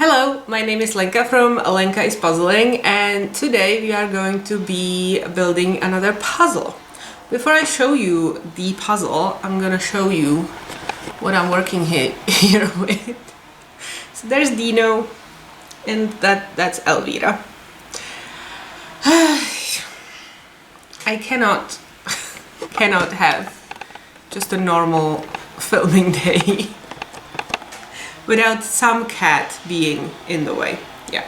Hello, my name is Lenka from Lenka is Puzzling, and today we are going to be building another puzzle. Before I show you the puzzle, I'm gonna show you what I'm working here with. So there's Dino, and that's Elvira. I cannot have just a normal filming day without some cat being in the way. Yeah.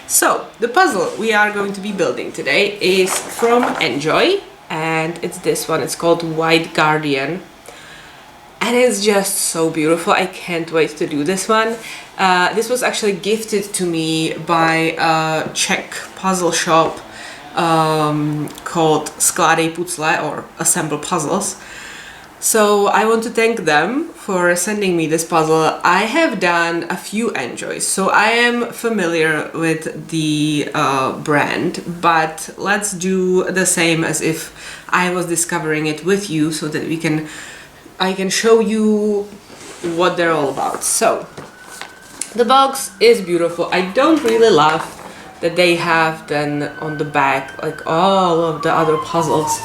So the puzzle we are going to be building today is from Enjoy, and it's this one. It's called White Guardian, and it's just so beautiful. I can't wait to do this one. This was actually gifted to me by a Czech puzzle shop called Skladejpuzzle, or Assemble Puzzles. So I want to thank them for sending me this puzzle. I have done a few Enjoys, so I am familiar with the brand, but let's do the same as if I was discovering it with you, so that I can show you what they're all about. So the box is beautiful. I don't really love that they have then on the back like all of the other puzzles,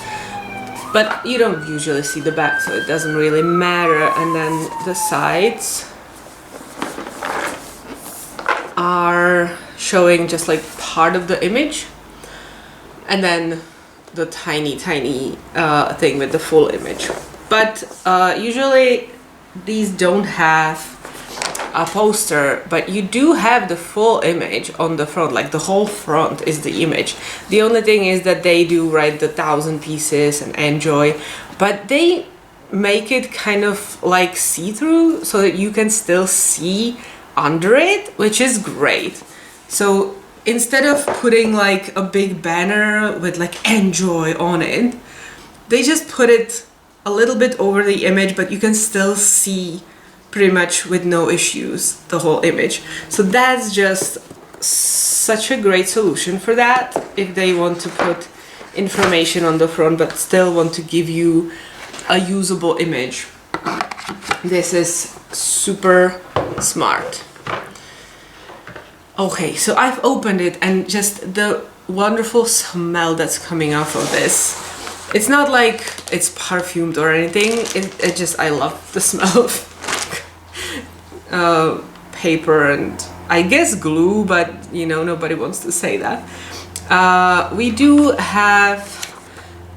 but you don't usually see the back, so it doesn't really matter. And then the sides are showing just like part of the image, and then the tiny thing with the full image. But usually these don't have a poster, but you do have the full image on the front, like the whole front is the image. The only thing is that they do write the 1,000 pieces and Enjoy, but they make it kind of like see-through so that you can still see under it, which is great. So instead of putting like a big banner with like Enjoy on it, they just put it a little bit over the image, but you can still see pretty much with no issues the whole image. So that's just such a great solution for that, if they want to put information on the front but still want to give you a usable image. This is super smart. Okay, so I've opened it, and just the wonderful smell that's coming off of this. It's not like it's perfumed or anything, it just, I love the smell of paper and I guess glue, but you know, nobody wants to say that. We do have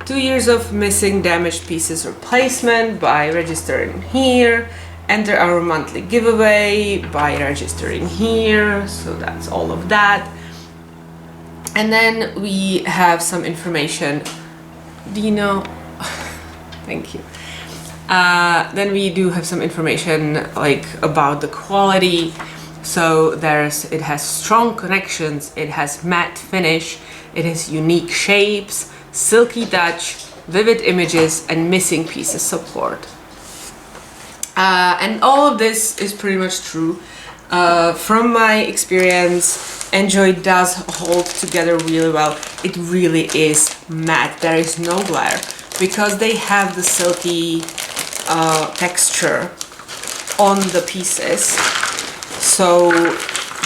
2 years of missing damaged pieces replacement by registering here. Enter our monthly giveaway by registering here, so that's all of that. And then we have some information. Do you know? Thank you. Then we do have some information like about the quality. So it has strong connections, it has matte finish, it has unique shapes, silky touch, vivid images, and missing pieces support. And all of this is pretty much true. From my experience, Enjoy does hold together really well. It really is matte. There is no glare because they have the silky texture on the pieces. So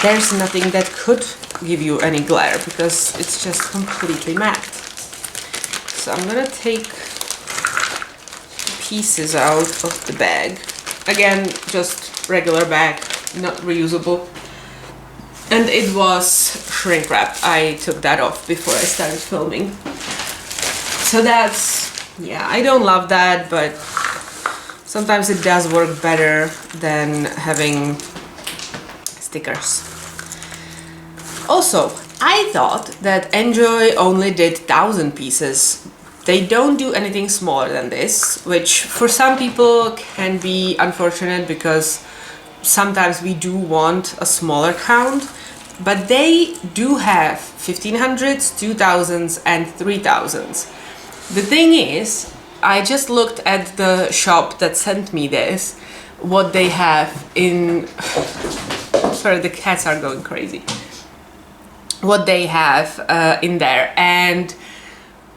there's nothing that could give you any glare because it's just completely matte. So I'm gonna take pieces out of the bag. Again, just regular bag, not reusable. And it was shrink wrapped. I took that off before I started filming. So that's, yeah, I don't love that, but sometimes it does work better than having stickers. Also, I thought that Enjoy only did 1,000 pieces. They don't do anything smaller than this, which for some people can be unfortunate because sometimes we do want a smaller count, but they do have 1,500s, 2,000s, and 3,000s. The thing is, I just looked at the shop that sent me this, what they have in... Sorry, the cats are going crazy. What they have in there, and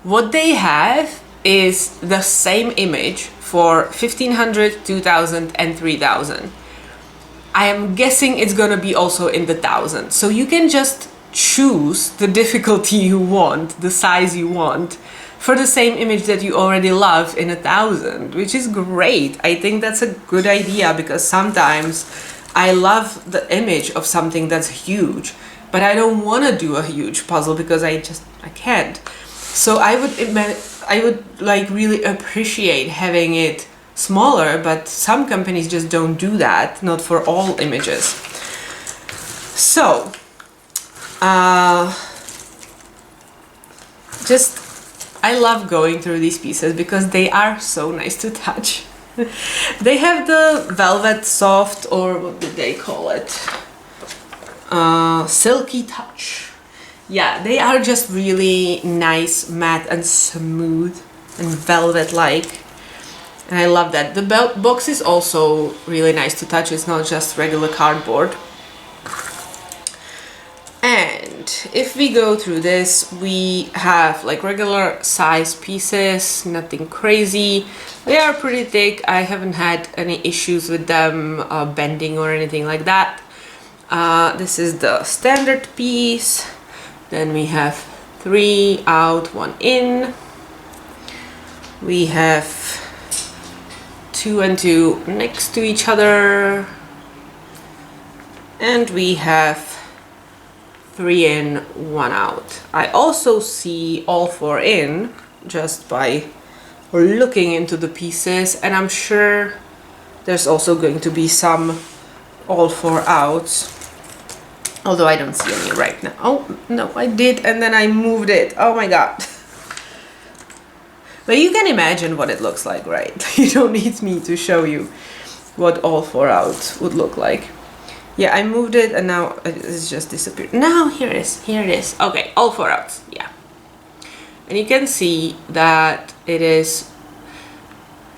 what they have is the same image for 1,500, 2,000, and 3,000. I am guessing it's gonna be also in the thousands. So you can just choose the difficulty you want, the size you want, for the same image that you already love in 1,000, which is great. I think that's a good idea, because sometimes I love the image of something that's huge, but I don't want to do a huge puzzle because I can't. So I would like really appreciate having it smaller, but some companies just don't do that, not for all images. So I love going through these pieces because they are so nice to touch. They have the velvet soft, or what did they call it? Silky touch. Yeah, they are just really nice, matte and smooth and velvet-like. And I love that. The box is also really nice to touch. It's not just regular cardboard. And if we go through this, we have like regular size pieces, nothing crazy. They are pretty thick. I haven't had any issues with them bending or anything like that. This is the standard piece. Then we have 3 out, 1 in. We have 2 and 2 next to each other. And we have 3 in, 1 out. I also see all 4 in just by looking into the pieces, and I'm sure there's also going to be some all 4 outs, although I don't see any right now. Oh no, I did, and then I moved it. Oh my god. But you can imagine what it looks like, right? You don't need me to show you what all 4 outs would look like. Yeah, I moved it and now it's just disappeared. Now here it is, here it is. Okay, all 4 outs, yeah. And you can see that it is...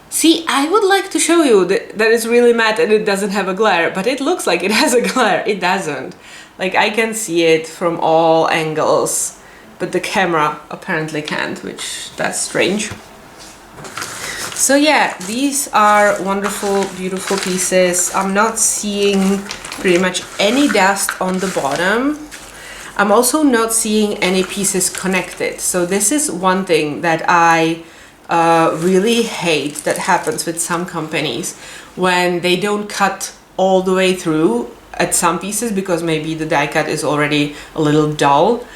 See, I would like to show you that it's really matte and it doesn't have a glare, but it looks like it has a glare. It doesn't. Like, I can see it from all angles, but the camera apparently can't, which that's strange. So yeah, these are wonderful, beautiful pieces. I'm not seeing pretty much any dust on the bottom. I'm also not seeing any pieces connected. So this is one thing that I really hate that happens with some companies when they don't cut all the way through at some pieces, because maybe the die cut is already a little dull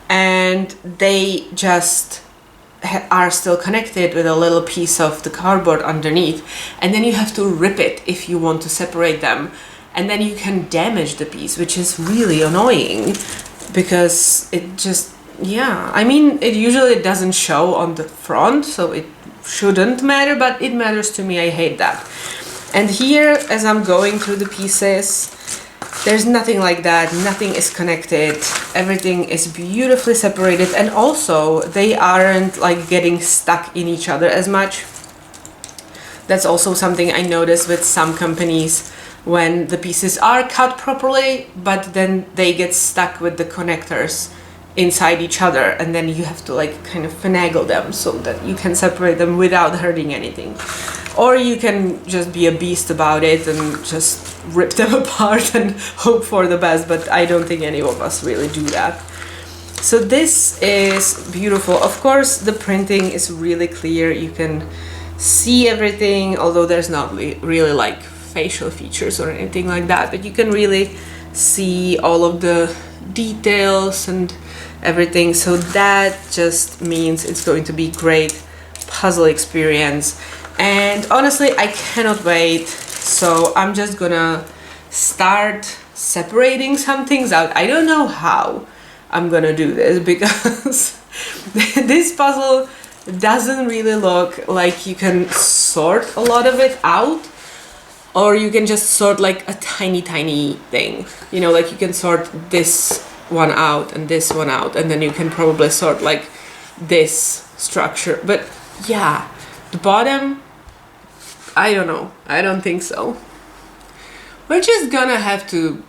and they just are still connected with a little piece of the cardboard underneath, and then you have to rip it if you want to separate them, and then you can damage the piece, which is really annoying because it just, yeah, I mean, it usually doesn't show on the front, so it shouldn't matter, but it matters to me. I hate that. And here, as I'm going through the pieces, there's nothing like that. Nothing is connected. Everything is beautifully separated, and also they aren't like getting stuck in each other as much. That's also something I notice with some companies when the pieces are cut properly, but then they get stuck with the connectors inside each other, and then you have to like kind of finagle them so that you can separate them without hurting anything. Or you can just be a beast about it and just rip them apart and hope for the best, but I don't think any of us really do that. So this is beautiful. Of course, the printing is really clear. You can see everything, although there's not really like facial features or anything like that, but you can really see all of the details and everything. So that just means it's going to be great puzzle experience. And honestly, I cannot wait. So I'm just gonna start separating some things out. I don't know how I'm gonna do this because this puzzle doesn't really look like you can sort a lot of it out, or you can just sort like a tiny thing. You know, like you can sort this one out and this one out, and then you can probably sort like this structure. But yeah, the bottom, I don't know. I don't think so. We're just gonna have to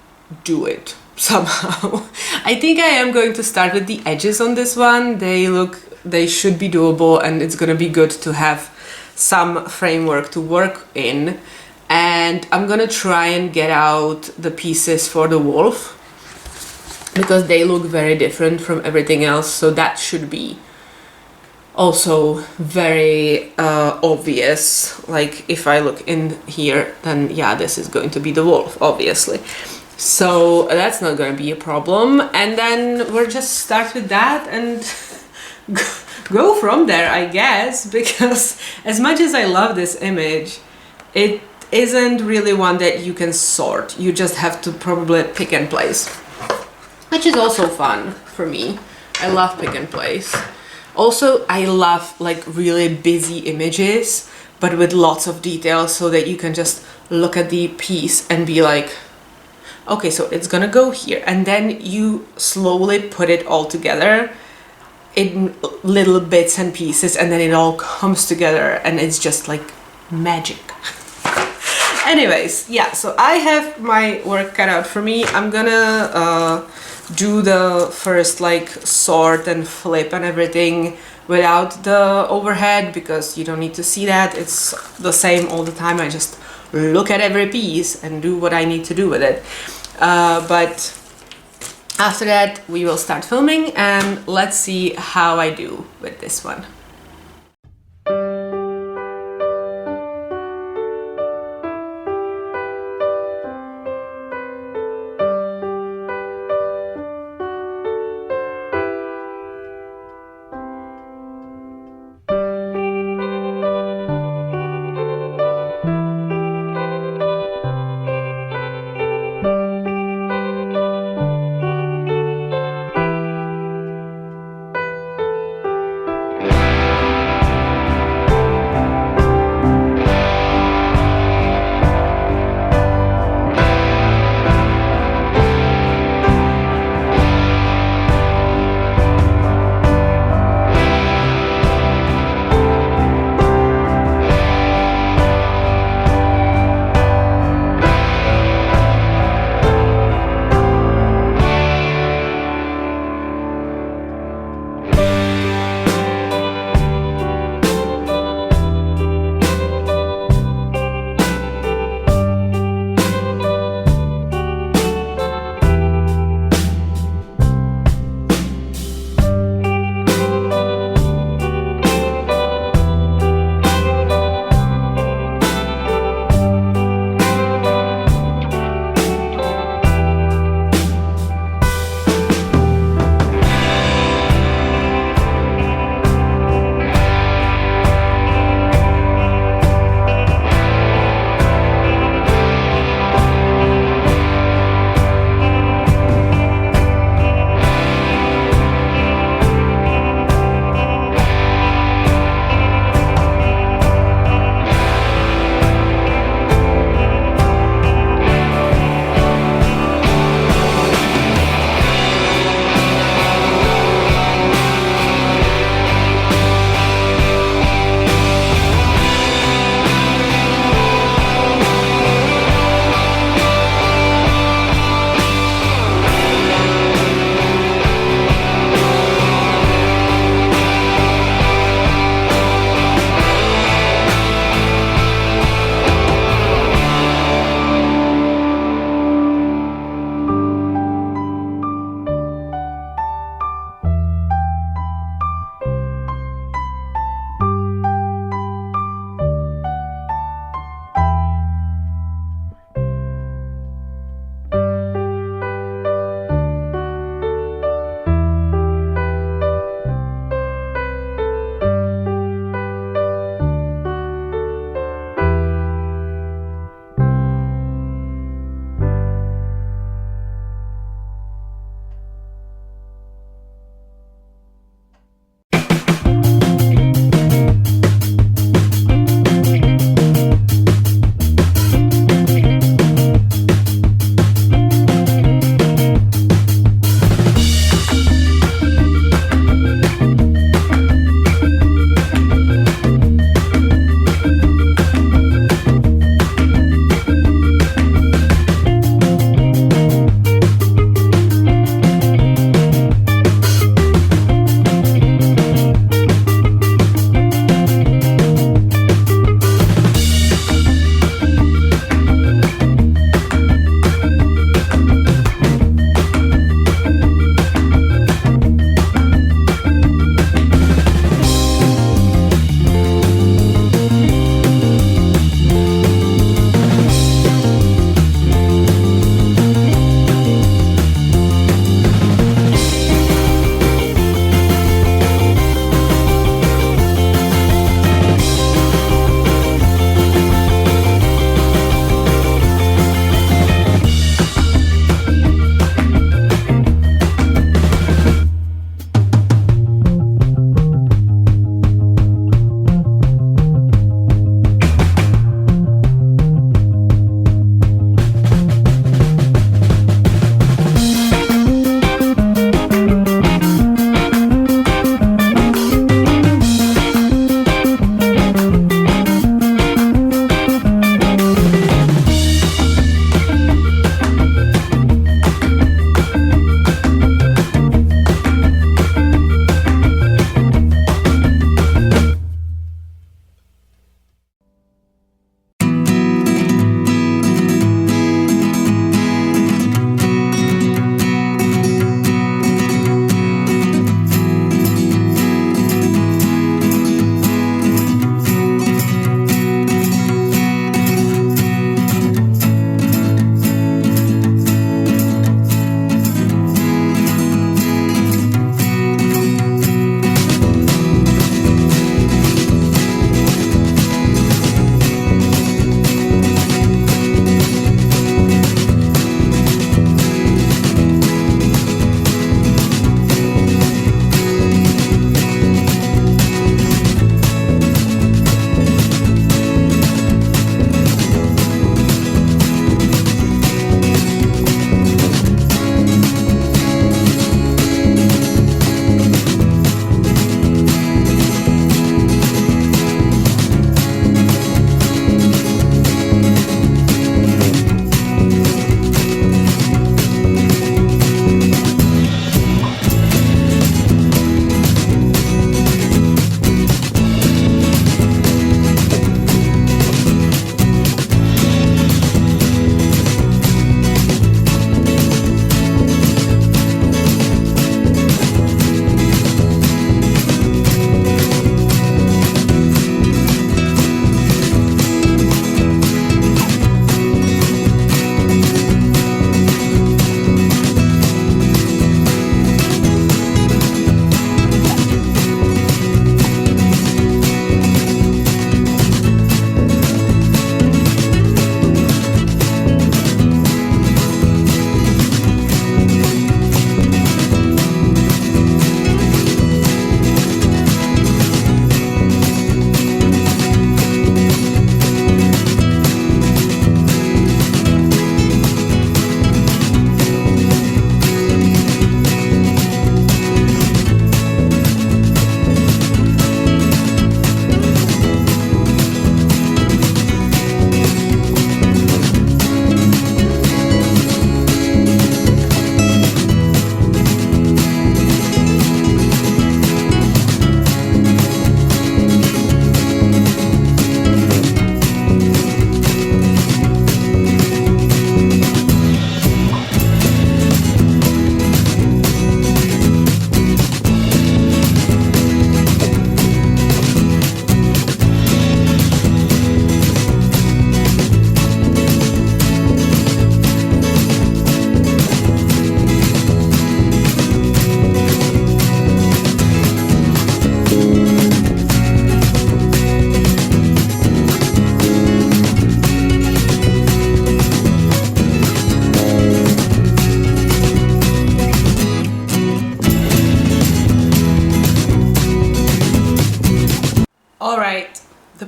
do it somehow. I think I am going to start with the edges on this one. They should be doable, and it's gonna be good to have some framework to work in. and I'm gonna try and get out the pieces for the wolf because they look very different from everything else, so that should be also very obvious. Like if I look in here, then yeah, this is going to be the wolf, obviously. So that's not going to be a problem. And then we'll just start with that and go from there, I guess, because as much as I love this image, it isn't really one that you can sort. You just have to probably pick and place, which is also fun for me. I love pick and place. Also, I love like really busy images, but with lots of details, so that you can just look at the piece and be like, okay, so it's gonna go here. And then you slowly put it all together in little bits and pieces, and then it all comes together and it's just like magic. Anyways, yeah, so I have my work cut out for me. I'm gonna do the first like sort and flip and everything without the overhead, because you don't need to see that. It's the same all the time. I just look at every piece and do what I need to do with it. But after that we will start filming, and let's see how I do with this one.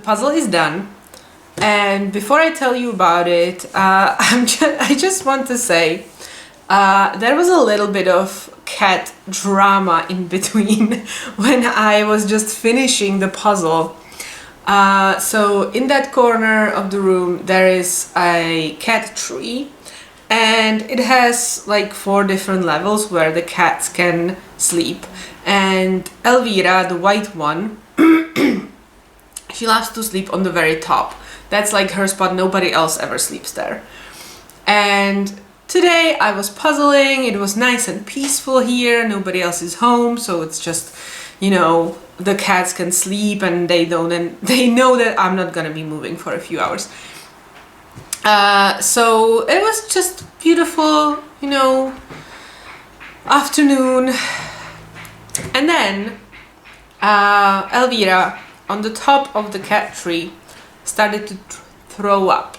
puzzle is done. And before I tell you about it, I just want to say there was a little bit of cat drama in between when I was just finishing the puzzle. So in that corner of the room there is a cat tree, and it has like 4 different levels where the cats can sleep. And Elvira, the white one, she loves to sleep on the very top. That's like her spot, nobody else ever sleeps there. And today I was puzzling, it was nice and peaceful here, nobody else is home, so it's just, you know, the cats can sleep and they know that I'm not gonna be moving for a few hours. So it was just beautiful, you know, afternoon. And then Elvira, on the top of the cat tree, started to throw up.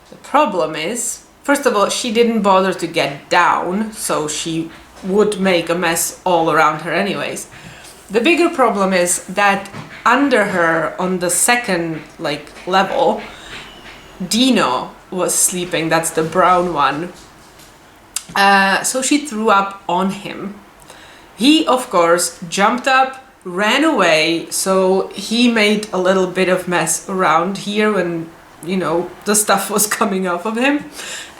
The problem is, first of all, she didn't bother to get down, so she would make a mess all around her anyways. The bigger problem is that under her, on the second level, Dino was sleeping. That's the brown one. So she threw up on him. He, of course, jumped up, ran away, so he made a little bit of mess around here when, you know, the stuff was coming off of him.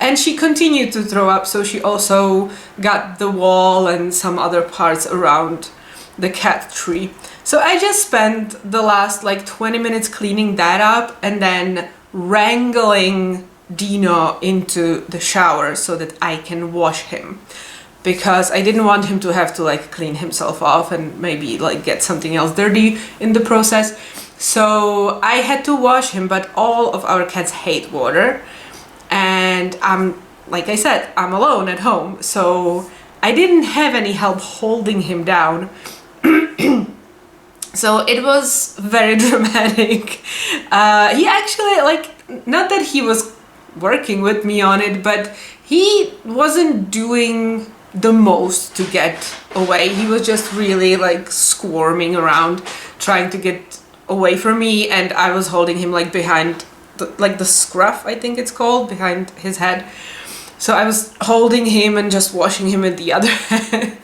And she continued to throw up, so she also got the wall and some other parts around the cat tree. So I just spent the last 20 minutes cleaning that up and then wrangling Dino into the shower so that I can wash him, because I didn't want him to have to clean himself off and maybe get something else dirty in the process. So I had to wash him, but all of our cats hate water, and like I said, I'm alone at home, so I didn't have any help holding him down. So it was very dramatic. He actually, not that he was working with me on it, but he wasn't doing the most to get away. He was just really squirming around trying to get away from me, and I was holding him behind the scruff, I think it's called, behind his head. So I was holding him and just washing him with the other hand.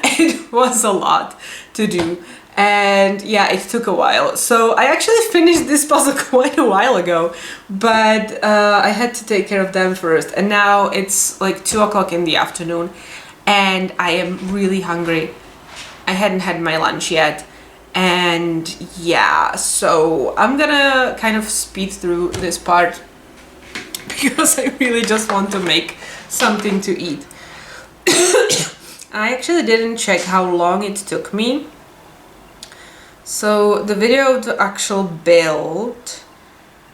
It was a lot to do, and yeah, it took a while. So I actually finished this puzzle quite a while ago, but I had to take care of them first, and now it's 2 o'clock in the afternoon and I am really hungry. I hadn't had my lunch yet, and yeah, so I'm gonna kind of speed through this part because I really just want to make something to eat. I actually didn't check how long it took me. So the video of the actual build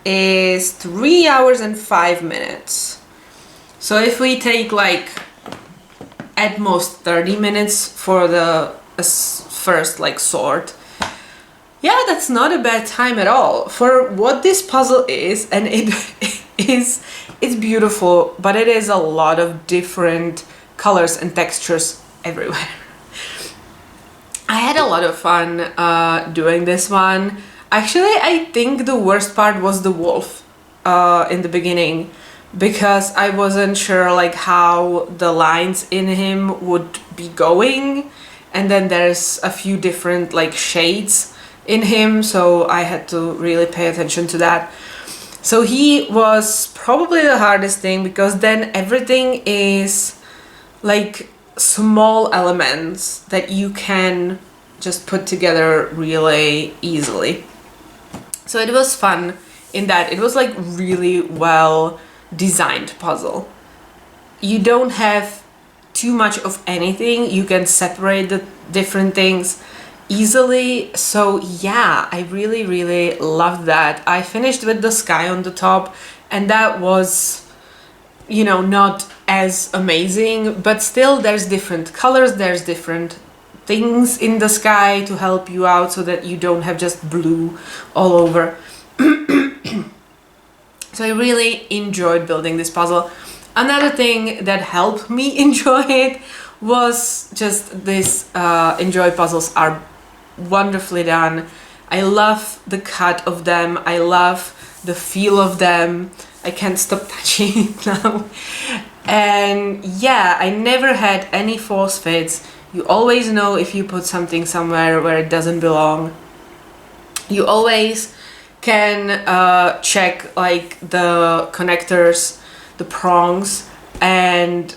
is 3 hours and 5 minutes. So if we take at most 30 minutes for the first sort, yeah, that's not a bad time at all for what this puzzle is. And it's beautiful, but it is a lot of different colors and textures everywhere. I had a lot of fun doing this one. Actually, I think the worst part was the wolf in the beginning, because I wasn't sure how the lines in him would be going, and then there's a few different shades in him, so I had to really pay attention to that. So he was probably the hardest thing, because then everything is small elements that you can just put together really easily. So it was fun in that it was really well designed puzzle. You don't have too much of anything, you can separate the different things easily. So yeah, I really loved that. I finished with the sky on the top, and that was, you know, not as amazing, but still there's different colors, there's different things in the sky to help you out so that you don't have just blue all over. So I really enjoyed building this puzzle. Another thing that helped me enjoy it was just this enjoy puzzles are wonderfully done. I love the cut of them. I love the feel of them. I can't stop touching it now. And yeah, I never had any false fits. You always know if you put something somewhere where it doesn't belong. You always can check like the connectors, the prongs, and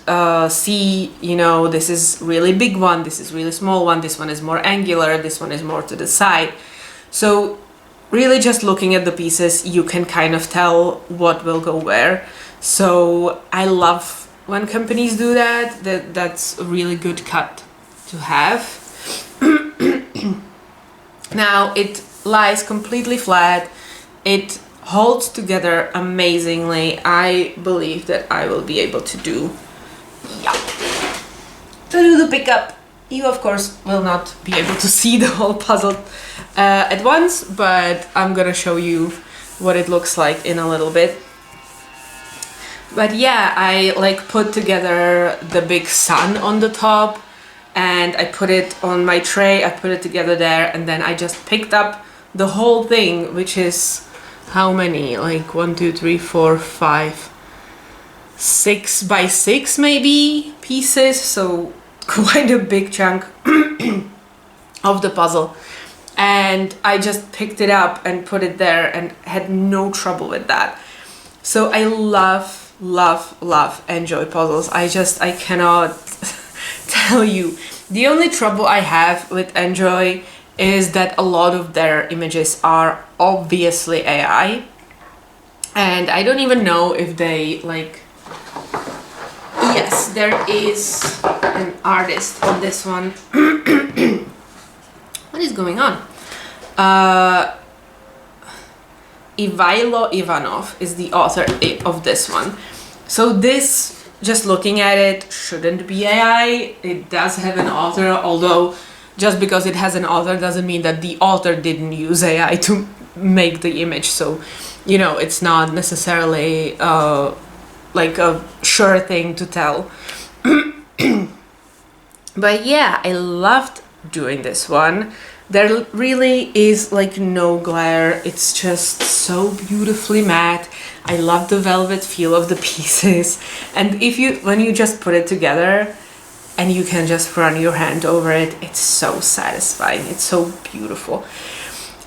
see, you know, this is really big one, this is really small one, this one is more angular, this one is more to the side. So really just looking at the pieces, you can kind of tell what will go where. So I love when companies do that. That's a really good cut to have. Now it lies completely flat. It holds together amazingly. I believe that I will be able to do the pickup. You of course will not be able to see the whole puzzle at once, but I'm gonna show you what it looks like in a little bit. But yeah, I like put together the big sun on the top, and I put it on my tray, I put it together there, and then I just picked up the whole thing, which is how many? Like 1, 2, 3, 4, 5, 6 by 6 maybe pieces, so quite a big chunk of the puzzle. And I just picked it up and put it there and had no trouble with that. So I love, enjoy puzzles. I cannot tell you. The only trouble I have with Enjoy is that a lot of their images are obviously AI, and I don't even know if they like. Yes, there is an artist on this one. What is going on? Ivailo Ivanov is the author of this one. So this, just looking at it, shouldn't be AI. It does have an author, although just because it has an author doesn't mean that the author didn't use AI to make the image. So, you know, it's not necessarily like a sure thing to tell. But yeah, I loved doing this one. There really is like no glare. It's just so beautifully matte. I love the velvet feel of the pieces. And when you just put it together and you can just run your hand over it, it's so satisfying. It's so beautiful.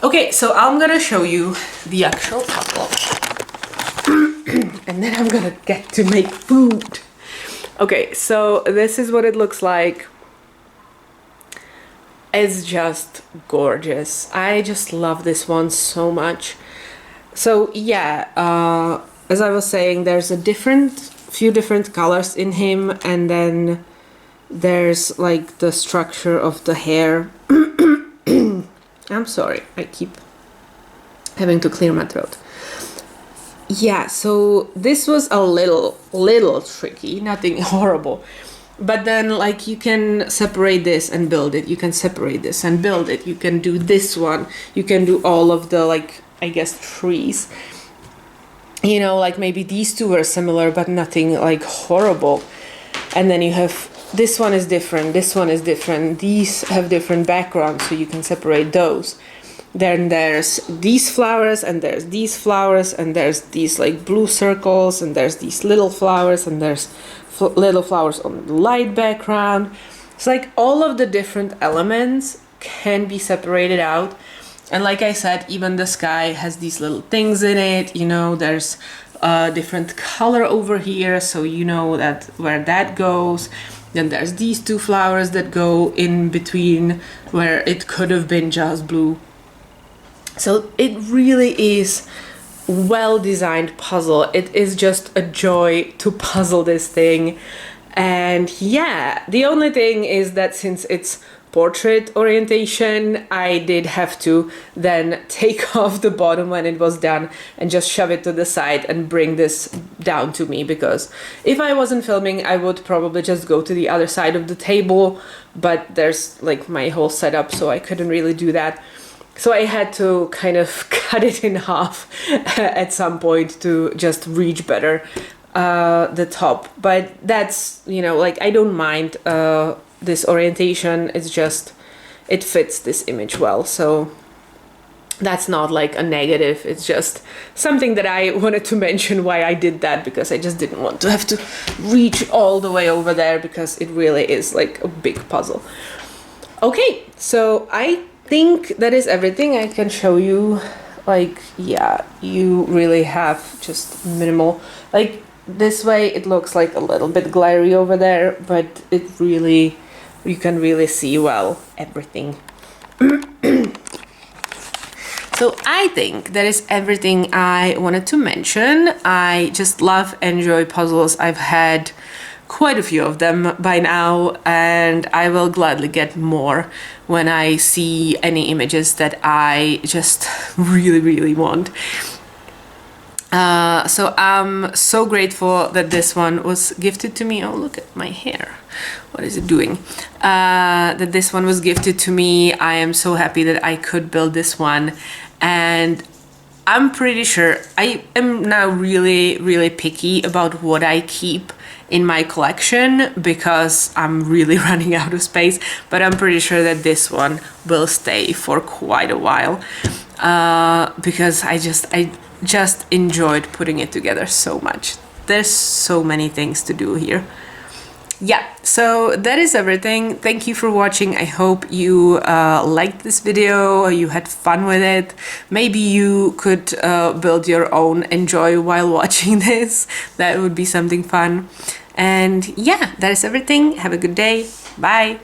Okay, so I'm gonna show you the actual puzzle. And then I'm gonna get to make food. Okay, so this is what it looks like. It's just gorgeous. I just love this one so much. So yeah, as I was saying, there's a few different colors in him, and then there's like the structure of the hair. I'm sorry, I keep having to clear my throat. Yeah, so this was a little tricky, nothing horrible. But then like you can separate this and build it. You can separate this and build it. You can do this one. You can do all of the like, I guess, trees. You know, like maybe these two were similar, but nothing like horrible. And then you have, this one is different. This one is different. These have different backgrounds, so you can separate those. Then there's these flowers, and there's these flowers, and there's these like blue circles, and there's these little flowers, and there's little flowers on the light background. It's like all of the different elements can be separated out. And like I said, even the sky has these little things in it. You know, there's a different color over here, so you know that where that goes. Then there's these two flowers that go in between where it could have been just blue. So it really is well-designed puzzle. It is just a joy to puzzle this thing. And yeah, the only thing is that since it's portrait orientation, I did have to then take off the bottom when it was done and just shove it to the side and bring this down to me, because if I wasn't filming, I would probably just go to the other side of the table, but there's like my whole setup, so I couldn't really do that. So I had to kind of cut it in half at some point to just reach better the top. But that's, you know, like I don't mind this orientation. It's just, it fits this image well. So That's not like a negative, it's just something that I wanted to mention why I did that, because I just didn't want to have to reach all the way over there, because it really is like a big puzzle. Okay, so I think that is everything I can show you. Like, yeah, you really have just minimal, like this way it looks like a little bit glary over there, but it really, you can really see well everything. So I think that is everything I wanted to mention. I just love, enjoy puzzles. I've had quite a few of them by now, and I will gladly get more when I see any images that I just really want. So I'm so grateful that this one was gifted to me. Oh, look at my hair. What is it doing? That this one was gifted to me. I am so happy that I could build this one. And I'm pretty sure I am now really picky about what I keep in my collection, because I'm really running out of space, but I'm pretty sure that this one will stay for quite a while, because I just enjoyed putting it together so much. There's so many things to do here. Yeah, so that is everything. Thank you for watching. I hope you liked this video, you had fun with it. Maybe you could build your own, enjoy while watching this. That would be something fun. And yeah, that is everything. Have a good day. Bye.